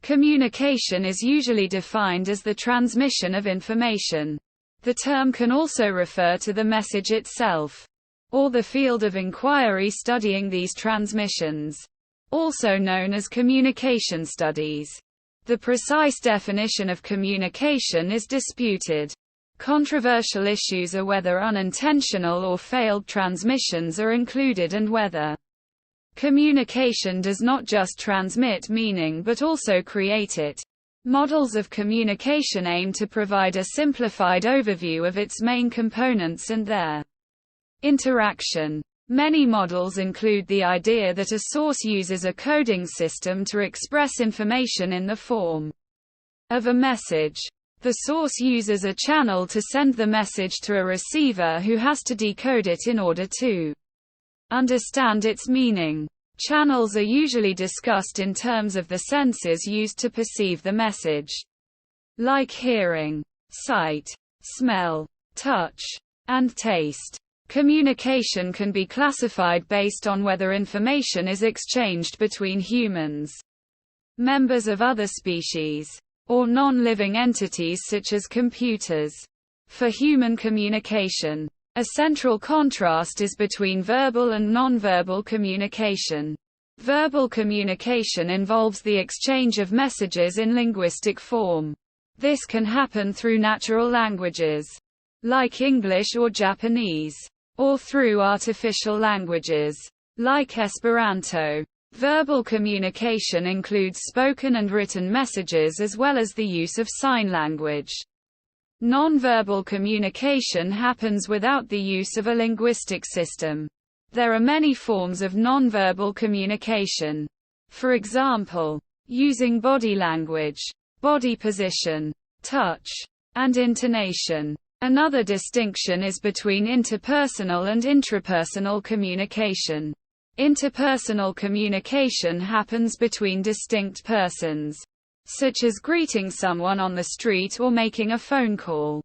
Communication is usually defined as the transmission of information. The term can also refer to the message itself, or the field of inquiry studying these transmissions, also known as communication studies. The precise definition of communication is disputed. Controversial issues are whether unintentional or failed transmissions are included and whether communication does not just transmit meaning but also create it. Models of communication aim to provide a simplified overview of its main components and their interaction. Many models include the idea that a source uses a coding system to express information in the form of a message. The source uses a channel to send the message to a receiver who has to decode it in order to understand its meaning. Channels are usually discussed in terms of the senses used to perceive the message, like hearing, sight, smell, touch, and taste. Communication can be classified based on whether information is exchanged between humans, members of other species, or non-living entities such as computers. For human communication, a central contrast is between verbal and non-verbal communication. Verbal communication involves the exchange of messages in linguistic form. This can happen through natural languages, like English or Japanese, or through artificial languages, like Esperanto. Verbal communication includes spoken and written messages as well as the use of sign language. Non-verbal communication happens without the use of a linguistic system. There are many forms of non-verbal communication. For example, using body language, body position, touch, and intonation. Another distinction is between interpersonal and intrapersonal communication. Interpersonal communication happens between distinct persons, such as greeting someone on the street or making a phone call.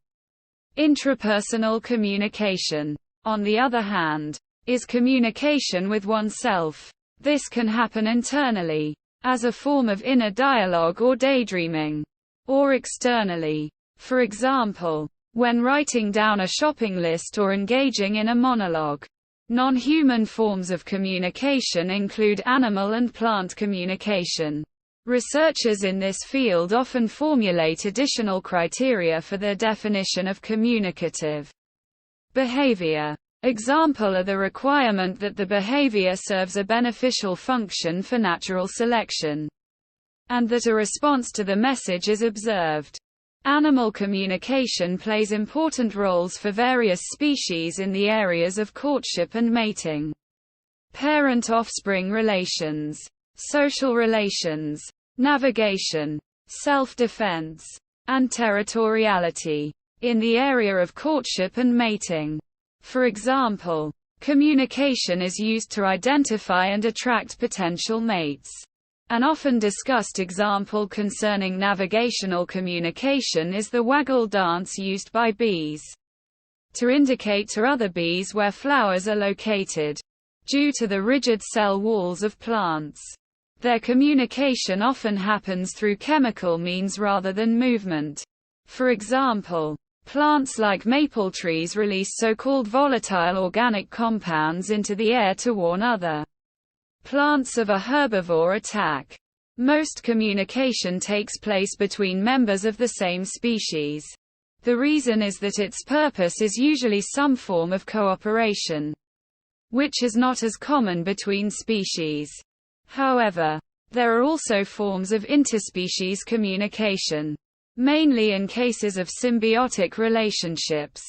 Intrapersonal communication, on the other hand, is communication with oneself. This can happen internally, as a form of inner dialogue or daydreaming, or externally, for example, when writing down a shopping list or engaging in a monologue. Non-human forms of communication include animal and plant communication. Researchers in this field often formulate additional criteria for their definition of communicative behavior. Example are the requirement that the behavior serves a beneficial function for natural selection, and that a response to the message is observed. Animal communication plays important roles for various species in the areas of courtship and mating, parent-offspring relations, social relations, navigation, self-defense, and territoriality. In the area of courtship and mating, for example, communication is used to identify and attract potential mates. An often discussed example concerning navigational communication is the waggle dance used by bees to indicate to other bees where flowers are located. Due to the rigid cell walls of plants, their communication often happens through chemical means rather than movement. For example, plants like maple trees release so-called volatile organic compounds into the air to warn other plants of a herbivore attack. Most communication takes place between members of the same species. The reason is that its purpose is usually some form of cooperation, which is not as common between species. However, there are also forms of interspecies communication, mainly in cases of symbiotic relationships.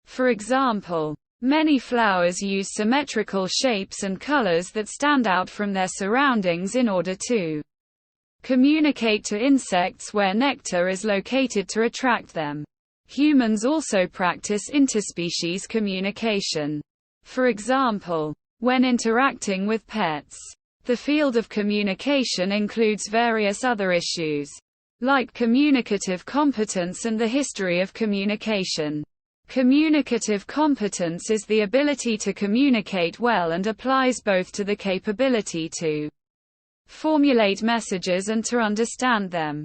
For example, many flowers use symmetrical shapes and colors that stand out from their surroundings in order to communicate to insects where nectar is located to attract them. Humans also practice interspecies communication. For example, when interacting with pets. The field of communication includes various other issues, like communicative competence and the history of communication. Communicative competence is the ability to communicate well and applies both to the capability to formulate messages and to understand them.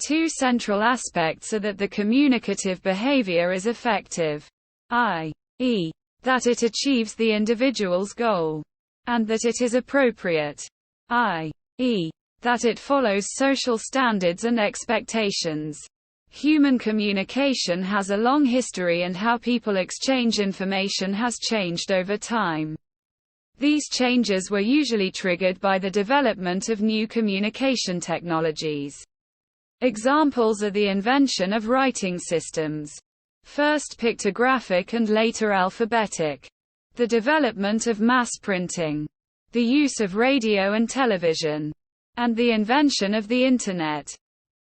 Two central aspects are that the communicative behavior is effective, i.e., that it achieves the individual's goal, and that it is appropriate, i.e., that it follows social standards and expectations. Human communication has a long history, and how people exchange information has changed over time. These changes were usually triggered by the development of new communication technologies. Examples are the invention of writing systems, first pictographic and later alphabetic, the development of mass printing, the use of radio and television, and the invention of the Internet.